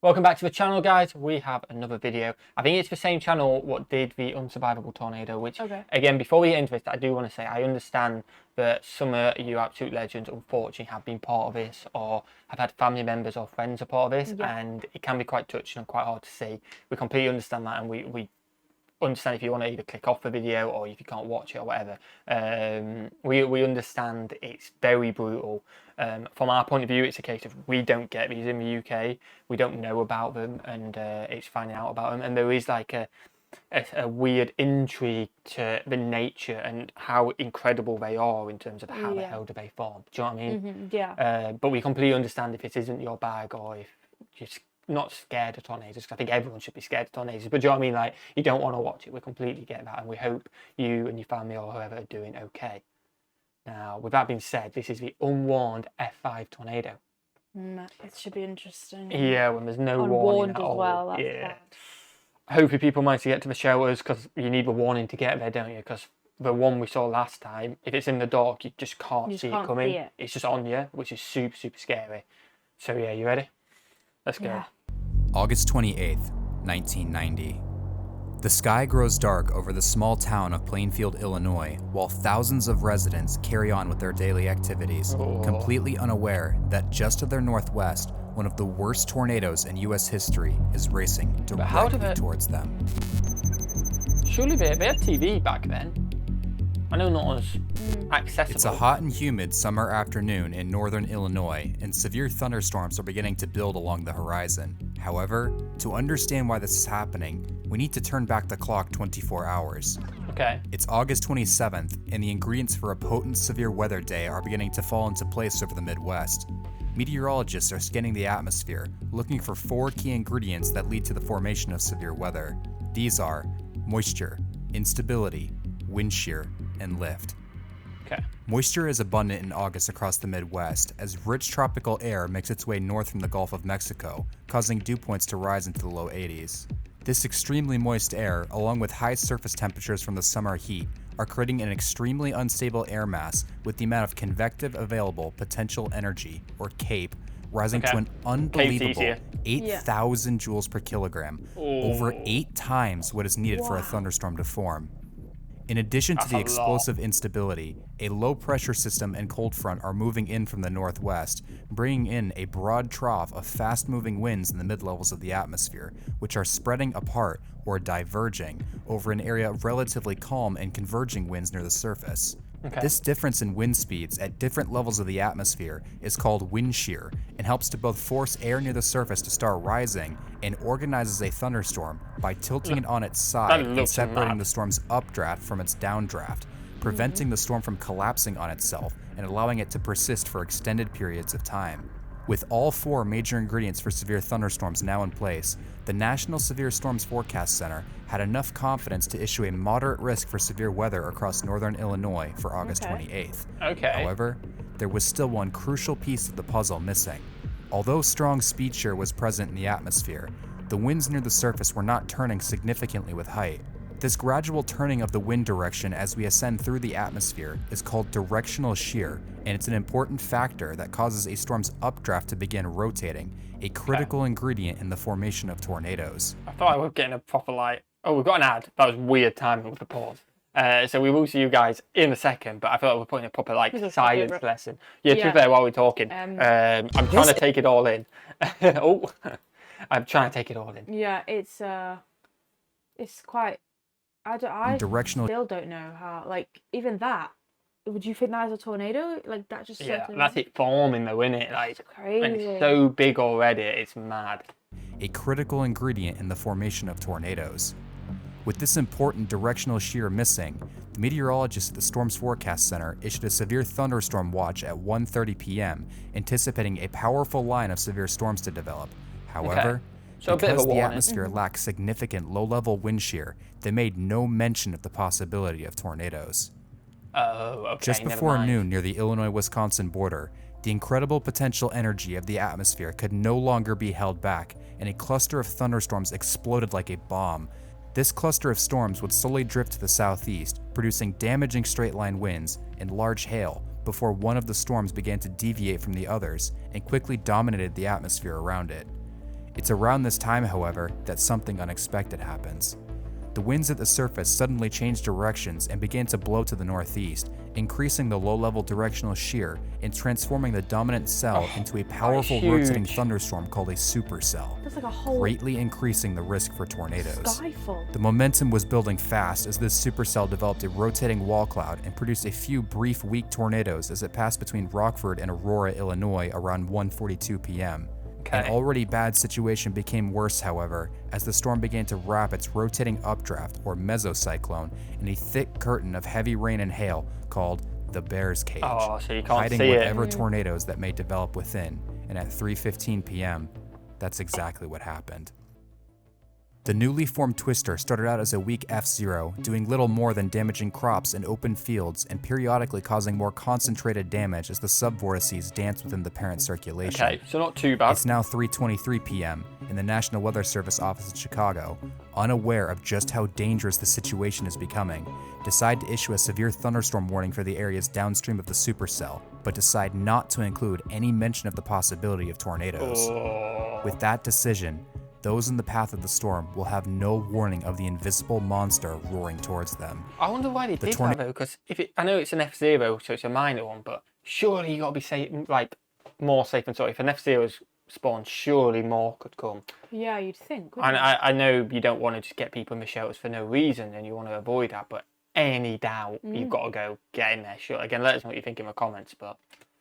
Welcome back to the channel, guys. We have another video. I think it's the same channel what did the unsurvivable tornado, which again, before we get into this, I do want to say I understand that some of you absolute legends unfortunately have been part of this or have had family members or friends a part of this, and it can be quite touching and quite hard to see. We completely understand that, and we understand if you want to either click off the video or if you can't watch it or whatever. We understand it's very brutal. From our point of view, it's a case of we don't get these in the UK, we don't know about them, and it's finding out about them. And there is like a weird intrigue to the nature and how incredible they are in terms of how the hell do they form. Do you know what I mean? But we completely understand if it isn't your bag or if you're not scared of tornadoes, because I think everyone should be scared of tornadoes, but do you know what I mean? Like, you don't want to watch it. We completely get that, and we hope you and your family or whoever are doing okay. Now, with that being said, this is the Unwarned F5 tornado. It should be interesting. Yeah, when there's no warning at all. Well, that's bad. Hopefully people manage to get to the shelters, because you need the warning to get there, don't you? Because the one we saw last time, if it's in the dark, you just can't see it coming. It's just on you, which is super, super scary. So yeah, you ready? Let's go. Yeah. August 28th, 1990. The sky grows dark over the small town of Plainfield, Illinois, while thousands of residents carry on with their daily activities, completely unaware that just to their northwest, one of the worst tornadoes in U.S. history is racing directly towards them. Surely they had TV back then. I know not as accessible. It's a hot and humid summer afternoon in northern Illinois, and severe thunderstorms are beginning to build along the horizon. However, to understand why this is happening, we need to turn back the clock 24 hours. Okay. It's August 27th, and the ingredients for a potent severe weather day are beginning to fall into place over the Midwest. Meteorologists are scanning the atmosphere, looking for 4 key ingredients that lead to the formation of severe weather. These are moisture, instability, wind shear, and lift. Okay. Moisture is abundant in August across the Midwest as rich tropical air makes its way north from the Gulf of Mexico, causing dew points to rise into the low 80s. This extremely moist air, along with high surface temperatures from the summer heat, are creating an extremely unstable air mass with the amount of convective available potential energy, or CAPE, rising to an unbelievable 8,000 joules per kilogram, over 8 times what is needed for a thunderstorm to form. In addition to the explosive instability, a low-pressure system and cold front are moving in from the northwest, bringing in a broad trough of fast-moving winds in the mid-levels of the atmosphere, which are spreading apart or diverging over an area of relatively calm and converging winds near the surface. This difference in wind speeds at different levels of the atmosphere is called wind shear and helps to both force air near the surface to start rising and organizes a thunderstorm by tilting it on its side and separating the storm's updraft from its downdraft, preventing the storm from collapsing on itself and allowing it to persist for extended periods of time. With all 4 major ingredients for severe thunderstorms now in place, the National Severe Storms Forecast Center had enough confidence to issue a moderate risk for severe weather across northern Illinois for August 28th. However, there was still one crucial piece of the puzzle missing. Although strong speed shear was present in the atmosphere, the winds near the surface were not turning significantly with height. This gradual turning of the wind direction as we ascend through the atmosphere is called directional shear, and it's an important factor that causes a storm's updraft to begin rotating, a critical ingredient in the formation of tornadoes. I thought I was getting a proper we've got an ad. That was weird timing with the pause. So we will see you guys in a second, but I feel like we're putting a proper science lesson. Yeah, to be fair, while we're talking, I'm trying to take it all in. I'm trying to take it all in. Yeah, it's quite. I still don't know how. Even that. Would you think that is a tornado? That just. Yeah, that's it forming though, isn't it? It's crazy. And it's so big already. It's mad. A critical ingredient in the formation of tornadoes. With this important directional shear missing, the meteorologists at the Storms Forecast Center issued a severe thunderstorm watch at 1:30 p.m., anticipating a powerful line of severe storms to develop. However, because the atmosphere lacks significant low-level wind shear, they made no mention of the possibility of tornadoes. Just before noon near the Illinois-Wisconsin border, the incredible potential energy of the atmosphere could no longer be held back, and a cluster of thunderstorms exploded like a bomb. This cluster of storms would slowly drift to the southeast, producing damaging straight-line winds and large hail, before one of the storms began to deviate from the others and quickly dominated the atmosphere around it. It's around this time, however, that something unexpected happens. The winds at the surface suddenly change directions and begin to blow to the northeast, increasing the low-level directional shear and transforming the dominant cell into a powerful rotating thunderstorm called a supercell, That's like a whole greatly increasing the risk for tornadoes. skyfall. The momentum was building fast as this supercell developed a rotating wall cloud and produced a few brief, weak tornadoes as it passed between Rockford and Aurora, Illinois around 1:42 p.m. An already bad situation became worse, however, as the storm began to wrap its rotating updraft, or mesocyclone, in a thick curtain of heavy rain and hail called the Bear's Cage, So you can't hiding see whatever it. tornadoes that may develop within. And at 3:15 p.m., that's exactly what happened. The newly formed twister started out as a weak F0, doing little more than damaging crops and open fields and periodically causing more concentrated damage as the subvortices danced within the parent circulation. Okay, so not too bad. It's now 3:23 p.m., and the National Weather Service office in Chicago, unaware of just how dangerous the situation is becoming, decide to issue a severe thunderstorm warning for the areas downstream of the supercell, but decide not to include any mention of the possibility of tornadoes. With that decision, those in the path of the storm will have no warning of the invisible monster roaring towards them. I wonder why they did that though, because I know it's an F0, so it's a minor one, but surely you got to be safe, like more safe than sorry. If an F0's spawned, surely more could come. Yeah, you'd think. And I know you don't want to just get people in the shelters for no reason, and you want to avoid that, but any doubt, you've got to go get in there. Sure. Again, let us know what you think in the comments, but.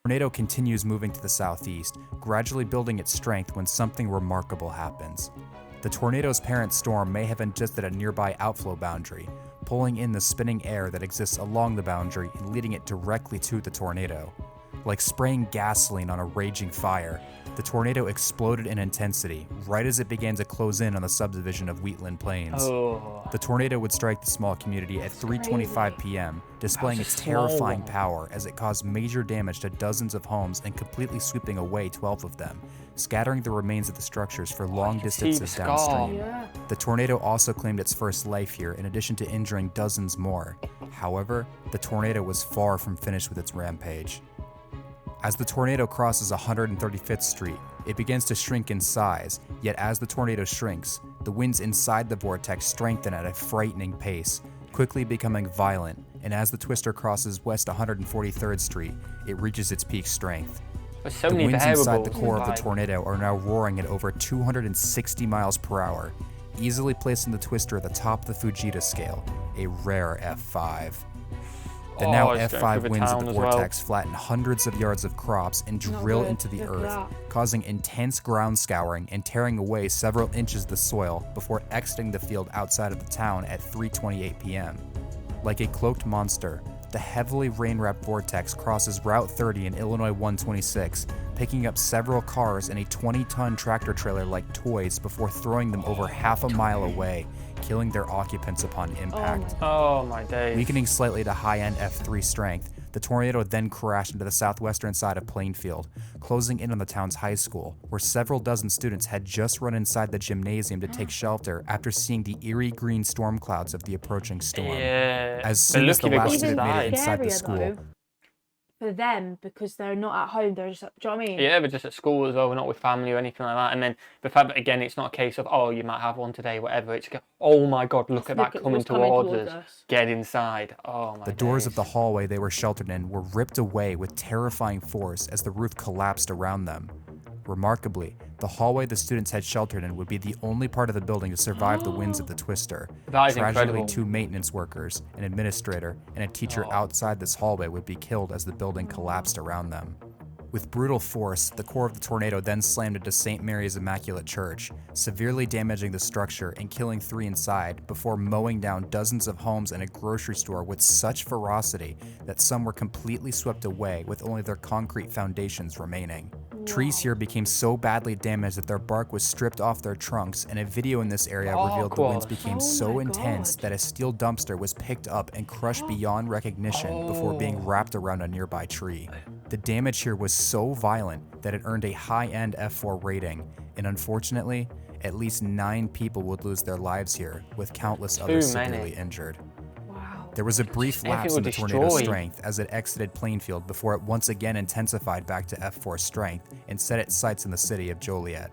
The tornado continues moving to the southeast, gradually building its strength when something remarkable happens. The tornado's parent storm may have adjusted a nearby outflow boundary, pulling in the spinning air that exists along the boundary and leading it directly to the tornado. Like spraying gasoline on a raging fire, the tornado exploded in intensity right as it began to close in on the subdivision of Wheatland Plains. The tornado would strike the small community at 3:25 p.m., displaying its terrifying power as it caused major damage to dozens of homes and completely sweeping away 12 of them, scattering the remains of the structures for long distances downstream. The tornado also claimed its first life here, in addition to injuring dozens more. However, the tornado was far from finished with its rampage. As the tornado crosses 135th Street, it begins to shrink in size, yet as the tornado shrinks, the winds inside the vortex strengthen at a frightening pace, quickly becoming violent, and as the twister crosses West 143rd Street, it reaches its peak strength. So the many winds inside the core variables, of the tornado are now roaring at over 260 miles per hour, easily placing the twister at the top of the Fujita scale, a rare F5. The now F5 winds of the vortex flatten hundreds of yards of crops and drill into the earth, causing intense ground scouring and tearing away several inches of the soil before exiting the field outside of the town at 3:28 p.m. Like a cloaked monster, the heavily rain-wrapped vortex crosses Route 30 and Illinois 126, picking up several cars and a 20-ton tractor trailer like toys before throwing them over half a mile away, killing their occupants upon impact. Oh my days. Weakening slightly to high-end F3 strength, the tornado then crashed into the southwestern side of Plainfield, closing in on the town's high school, where several dozen students had just run inside the gymnasium to take shelter after seeing the eerie green storm clouds of the approaching storm. As soon as the last student made it inside the school, for them, because they're not at home, they're just, do you know what I mean? Yeah, but just at school as well, we're not with family or anything like that. And then the fact that, again, it's not a case of, oh, you might have one today, whatever. It's, oh my God, look at that coming towards us. Get inside. Oh my The doors days. of the hallway they were sheltered in were ripped away with terrifying force as the roof collapsed around them. Remarkably, the hallway the students had sheltered in would be the only part of the building to survive the winds of the twister. That is Tragically, incredible. 2 maintenance workers, an administrator, and a teacher outside this hallway would be killed as the building collapsed around them. With brutal force, the core of the tornado then slammed into St. Mary's Immaculate Church, severely damaging the structure and killing 3 inside before mowing down dozens of homes and a grocery store with such ferocity that some were completely swept away with only their concrete foundations remaining. Trees here became so badly damaged that their bark was stripped off their trunks, and a video in this area revealed the winds became so intense that a steel dumpster was picked up and crushed beyond recognition before being wrapped around a nearby tree. The damage here was so violent that it earned a high-end F4 rating, and unfortunately, at least 9 people would lose their lives here, with countless others severely injured. There was a brief lapse in the tornado's strength as it exited Plainfield before it once again intensified back to F4 strength and set its sights in the city of Joliet.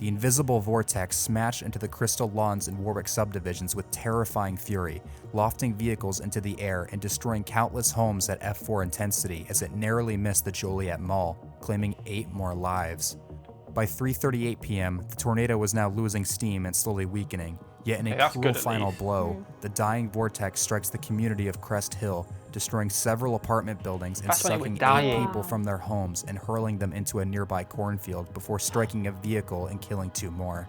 the invisible vortex smashed into the Crystal Lawns and Warwick subdivisions with terrifying fury, lofting vehicles into the air and destroying countless homes at F4 intensity as it narrowly missed the Joliet Mall, claiming 8 more lives. By 3:38 p.m., the tornado was now losing steam and slowly weakening, yet in a cruel final blow, the dying vortex strikes the community of Crest Hill, destroying several apartment buildings and sucking 8 people from their homes and hurling them into a nearby cornfield before striking a vehicle and killing 2 more.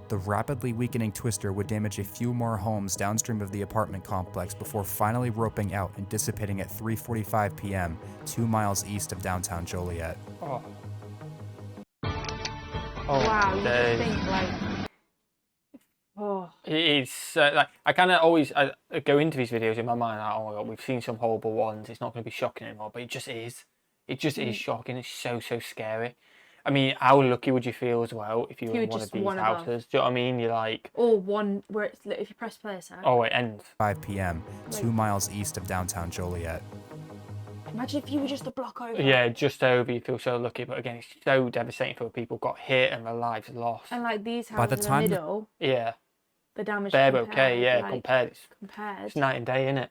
The rapidly weakening twister would damage a few more homes downstream of the apartment complex before finally roping out and dissipating at 3:45 p.m., 2 miles east of downtown Joliet. Wow, you just think like, it's like I kind of always go into these videos in my mind like, oh my god, we've seen some horrible ones. It's not going to be shocking anymore, but it just is. It just is shocking. It's so scary. I mean, how lucky would you feel as well if you were in one of these houses? Do you know what I mean? You're like, or one where it's if you press play a second. Oh, it ends. 5 p.m., 2 miles east of downtown Joliet. Imagine if you were just a block over. Yeah, just over. You feel so lucky, but again, it's so devastating for people who got hit and their lives lost. And like these houses in the middle, the damage. They're okay, yeah. Like, compared, compared. It's night and day, isn't it?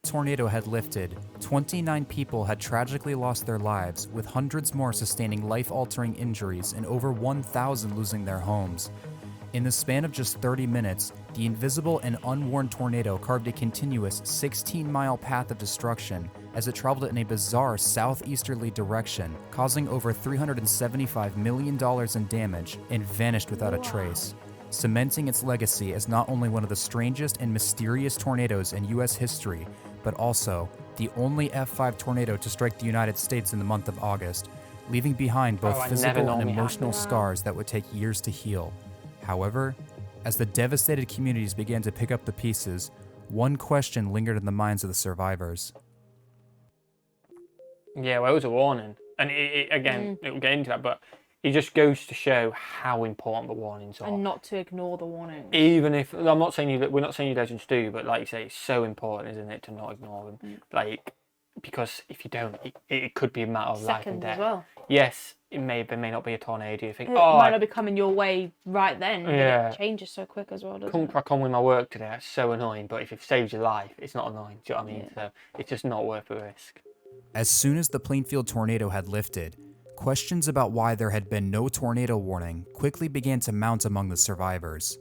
Tornado had lifted. 29 people had tragically lost their lives, with hundreds more sustaining life-altering injuries and over 1,000 losing their homes. In the span of just 30 minutes, the invisible and unwarned tornado carved a continuous 16-mile path of destruction as it traveled in a bizarre southeasterly direction, causing over $375 million in damage and vanished without a trace, cementing its legacy as not only one of the strangest and mysterious tornadoes in U.S. history, but also the only F5 tornado to strike the United States in the month of August, leaving behind both physical and emotional scars that would take years to heal. However, as the devastated communities began to pick up the pieces, one question lingered in the minds of the survivors. Yeah, well, it was a warning. And again, it will get into that, but it just goes to show how important the warnings are. And not to ignore the warnings. Even if, I'm not saying we're not saying you legends do, but like you say, it's so important, isn't it, to not ignore them. Like, because if you don't, it could be a matter of life and death. As well. Yes, there may not be a tornado. You think, it might not be coming your way right then. Yeah. But it changes so quick as well, doesn't it? Couldn't crack on with my work today. It's so annoying. But if it saves your life, it's not annoying. Do you know what I mean? So it's just not worth the risk. As soon as the Plainfield tornado had lifted, questions about why there had been no tornado warning quickly began to mount among the survivors.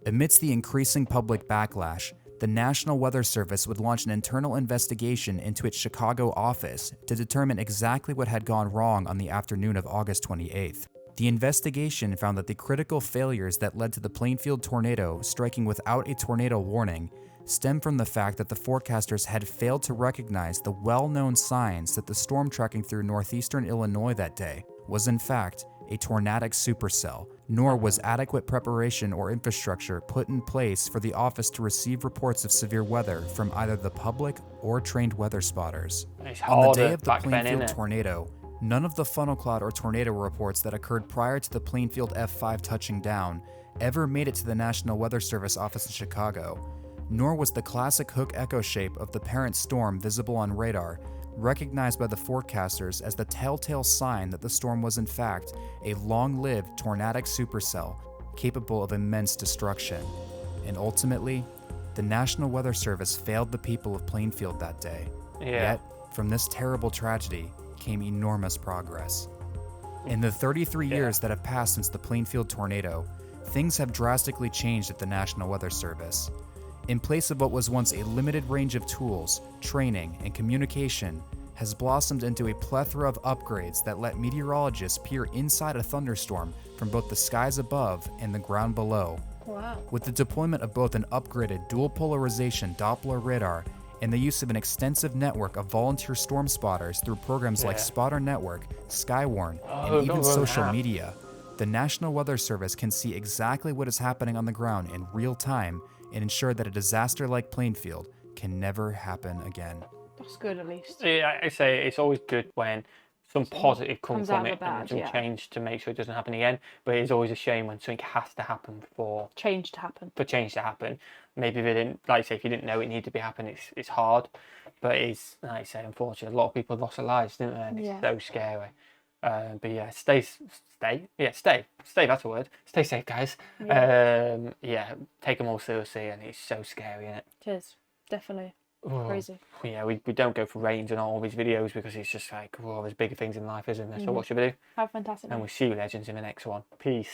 Amidst the increasing public backlash, the National Weather Service would launch an internal investigation into its Chicago office to determine exactly what had gone wrong on the afternoon of August 28th. The investigation found that the critical failures that led to the Plainfield tornado striking without a tornado warning stem from the fact that the forecasters had failed to recognize the well-known signs that the storm tracking through northeastern Illinois that day was in fact a tornadic supercell, nor was adequate preparation or infrastructure put in place for the office to receive reports of severe weather from either the public or trained weather spotters. On the day of the Plainfield tornado, none of the funnel cloud or tornado reports that occurred prior to the Plainfield F5 touching down ever made it to the National Weather Service office in Chicago, nor was the classic hook echo shape of the parent storm visible on radar recognized by the forecasters as the telltale sign that the storm was in fact a long-lived tornadic supercell capable of immense destruction. And ultimately, the National Weather Service failed the people of Plainfield that day. Yet, from this terrible tragedy came enormous progress. In the 33 years that have passed since the Plainfield tornado, things have drastically changed at the National Weather Service. In place of what was once a limited range of tools, training, and communication, has blossomed into a plethora of upgrades that let meteorologists peer inside a thunderstorm from both the skies above and the ground below. Wow. With the deployment of both an upgraded dual polarization Doppler radar and the use of an extensive network of volunteer storm spotters through programs like Spotter Network, Skywarn, and even social media, the National Weather Service can see exactly what is happening on the ground in real time and ensure that a disaster like Plainfield can never happen again. That's good, at least. Yeah, I say it's always good when some positive comes from it and some change to make sure it doesn't happen again. But it's always a shame when something has to happen for change to happen. Maybe they didn't, like I say, if you didn't know it needed to be happening, it's hard. But it's, like I say, unfortunately, a lot of people lost their lives, didn't they? And it's so scary. But yeah, stay. That's a word. Stay safe, guys. Yeah, take them all seriously, and it's so scary, isn't it? It is, definitely. Crazy. Yeah, we don't go for range on all these videos because it's just like, there's bigger things in life, isn't there? So what should we do? Have a fantastic And day. we'll see you legends in the next one. Peace.